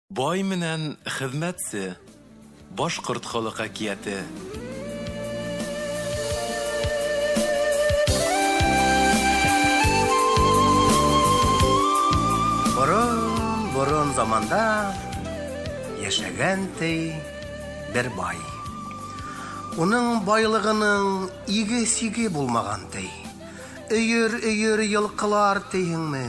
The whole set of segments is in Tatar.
Бай менән хезмәтсе. Башкорт халык әкияте. Борын заманда яшәгән бер бай. Уның байлыгының иге-сиге булмаган Өйөр йылкылар тиһеңме,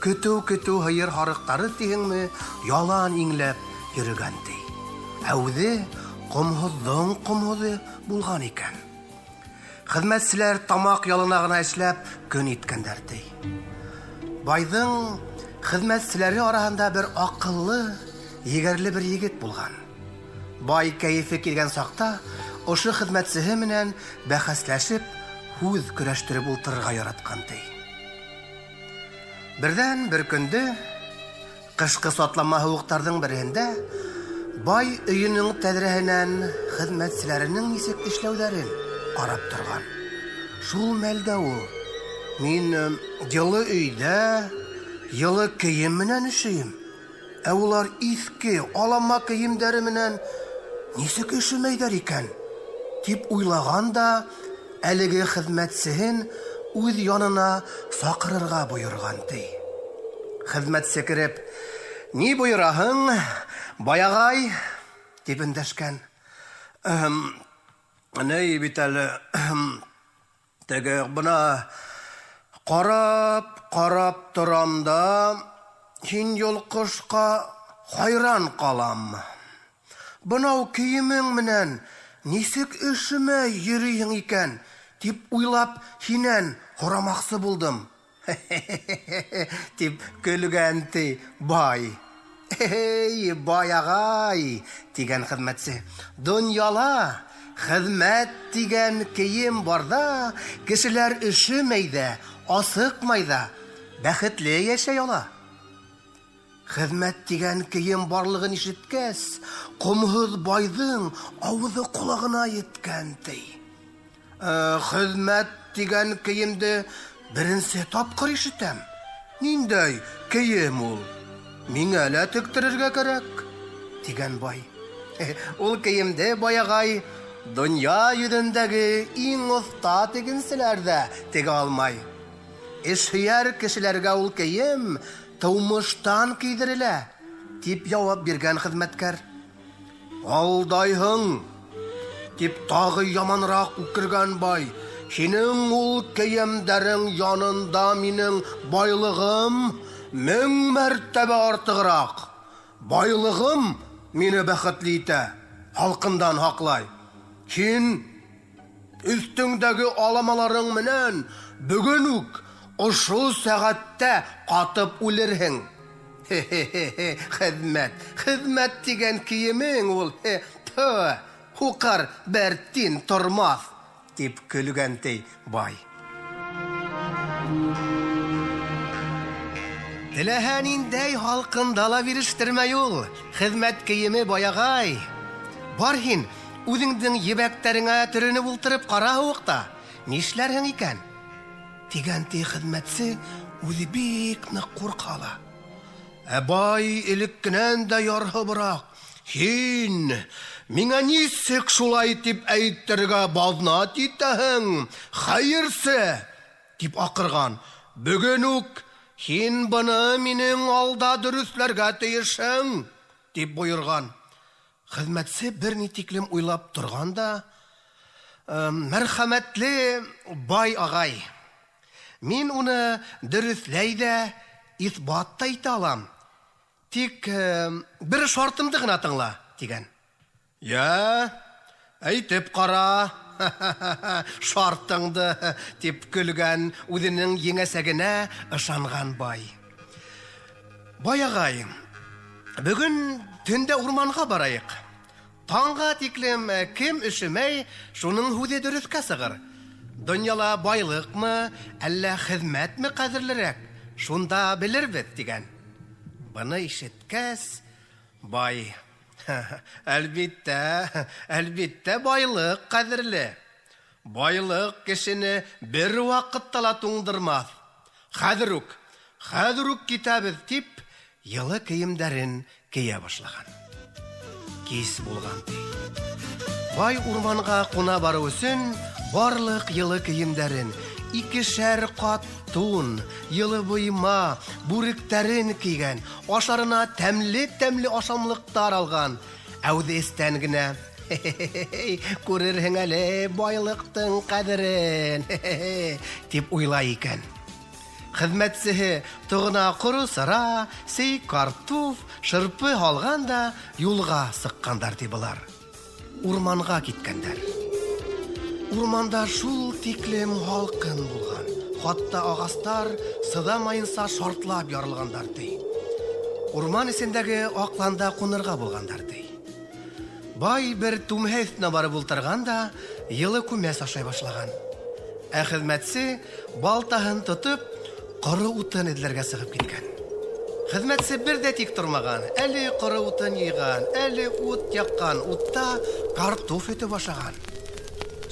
көтү хайыр харыктары тиһеңме, ялан иңләп йөргән Әүзе комһыҙ булган икән. Хезмәтчеләр тамак ялына гына эшләп көн иткәндәр Байдың хезмәтчеләре арасында бер акыллы, егәрле бер егет булган. Бай кәефе килгән сакта, ошо хезмәтчеһе менән бәхәсләшеп, һүз көрәштереп ултырырга яраткан Бердән бер көндә, кышкы сатлама һавыктарның берендә, бай өйенең тәҙрәһенән хезмәтчеләренең нисек эшләүләрен карап торган. Шул мәлдә ул: "Мин йылы өйдә, йылы кием менән эшлим. Ә улар иске, алама киемдәре менән нисек эшләмәйдәр икән?" дип уйлаган да, әлеге хезмәтчеһен үз янына сакырырга буйырган Хезмәтче кирип: "Ни буйыраһың, баягай?" дип эндәшкән. "Ней бит әле, теге бына карап торам да, һин йолкышка хайран калам. Бынау киемең менән нисек эшемәй йөрисең икән?" дип уйлап, һинән хорамаксы булдым. дип көлгән бай. "Эй, баягай!" дигән хезмәтче. "Дөньяла хезмәт дигән кием барда, кешеләр эшемәй дә, асыкмай да, бәхетле яшәй ала. Хезмәт дигән кием барлыгын ишеткәс, комһыҙ байдың авызы колагына еткән "Хезмәт дигән киемде беренсе тапкыр ишетәм. Ниндәй кием ул? Миңә лә тектерергә кирәк" дигән бай. "Ул киемде, баягай, дөнья йөҙөндәге иң оста тегенселәр дә тегә алмай. Эшһөйәр кешеләргә ул кием тыумыштан кейдерелә" дип яуап биргән хезмәткәр. "Алдайһың" дип тагы яманрак үкергән бай. "Һинең ул киемдәрең янында минең байлыгым 1000 мәртәбә артыграк. Байлыгым мине бәхетле итә, халкымдан хаклай. Һин өстеңдәге аламаларың менән бүген үк ошол сәгатьтә катып үлерһең. Хезмәт дигән киемең ул, хукар бәртин тормас" дип көлгән бай. "Теләһә ниндәй халкында ла бирештермәй ул хезмәт киеме, баягай. Бар һин үзеңнең ебәктәреңә төренеп ултырып кара һуыкта, нишләрһең икән?" дигән хезмәтче үзе бик нык куркала. Бай элеккенән дә ярһыбрак: "Һин миңа нисек шулай дип әйтергә базнат итәһең, хәерсе" дип акырган. "Бүген үк һин быны минең алда дөрөсләргә тиешең" дип буйырган. Хезмәтче берни тиклем уйлап торган да: "Мәрхәмәтле бай агай, мин уны дөрөсләй дә, исбат та итә алам. Тик бер шартымды гына тыңла" дигән. "Я, әйтеп кара шартыңды" дип көлгән үзенең еңәсәгенә ышанган бай. "Баягай, бүген төндә урманга барайык. Таңга тиклем кем эшемәй, шуның һүзе дөрескә сыгыр. Дөньяла байлыкмы, әллә хезмәтме кадерлерәк, шунда белербез" дигән. Быны ишеткәс, бай: "Әлбиттә байлык кадерле. Байлык кешене бер вакытта ла туңдырмас. Хәзер үк китәбез" дип, йылы киемдәрен кия башлаган. Кис булган ди. Бай урманга куна бару өчен барлык йылы киемдәрен, 2 кат тун, йылы буйма, бүректәрен кигән, ашарына тәмле ашамлыктар алган. Әүдестән генә күрерһең әле байлыктың кадерен дип уйлай икән. Хезмәтчесе тугына куры сыра, сый картуф, шырпы алган да юлга сыккандар ди булар. Урманга киткәндәр. Урманда шул тиклем халкын булган. Хатта агастар сыдамайынса шартлап ярылгандар ди. Урман исендәге акланда кунырга булгандар ди. Бай бер түмһәсенә барып ултырган да йылы күмәс ашай башлаган. Ә хезмәтче балтаһын тотып коры утын эдләргә сыгып киткән. Хезмәтче бер дә тик тормаган. Әле коры утын йыйган, әле ут яккан, утта картуф итеп ашаган.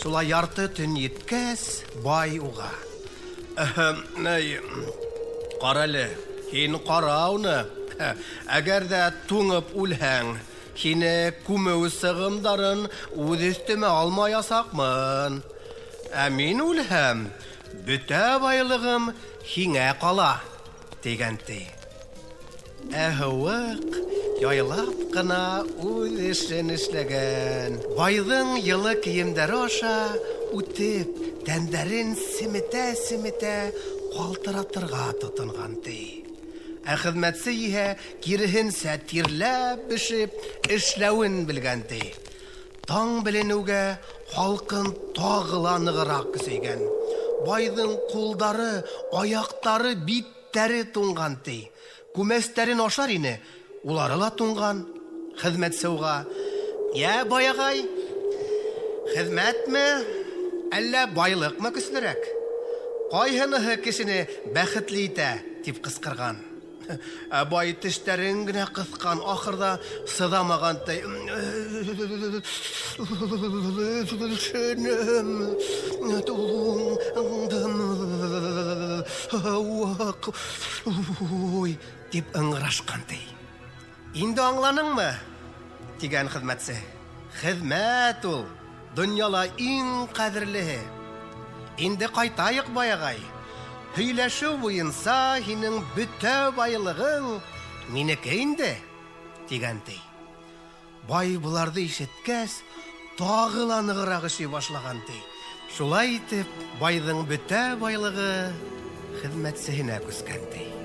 Шулай ярты төн еткәс, бай уга. Карале, һин карауны. Әгәр дә туңып үлһәң, һине күмәү сыгымдарын үз өстемә алмаясакмын. Ә мин үлһәм, бөтә байлыгым һиңә кала, дигәнди. Әһүк яйлап кына үз эшен эшләгән. Байның йылы киемдәре аша үтеп, тәндәрен семетә калтыратырга тотынган ди. Ә хезмәтче иһә киреһенсә тирләп бешеп эшләвен белгән ди. Таң беленүгә халкын тагыланыграк көсәйгән. Байның кулдары, аяктары, биттәре туңган ди. Күмәстәрен ашар ине, улары ла туңган. Хезмәтче уга: "Я, баягай, хезмәтме, әллә байлыкмы көслерәк? Кайһыныһы кешене бәхетле итә?" дип кыскырган. Ә бай тештәрен генә кыскан, ахырда сыдамаган ди. Дип ыңгырашкан ди. Инде аңланыңмы? Дигән хезмәтче. Хезмәт ул дөньяла иң кадерле. Инде кайтайык, баягай. Һөйләшү буенса һинең бөтә байлыгың минеке инде, дигән ди. Бай буларды ишеткәс, тагыланыграк эшли башлаган ди. Шулай итеп, байның бөтә байлыгы хезмәтчесенә күскән ди.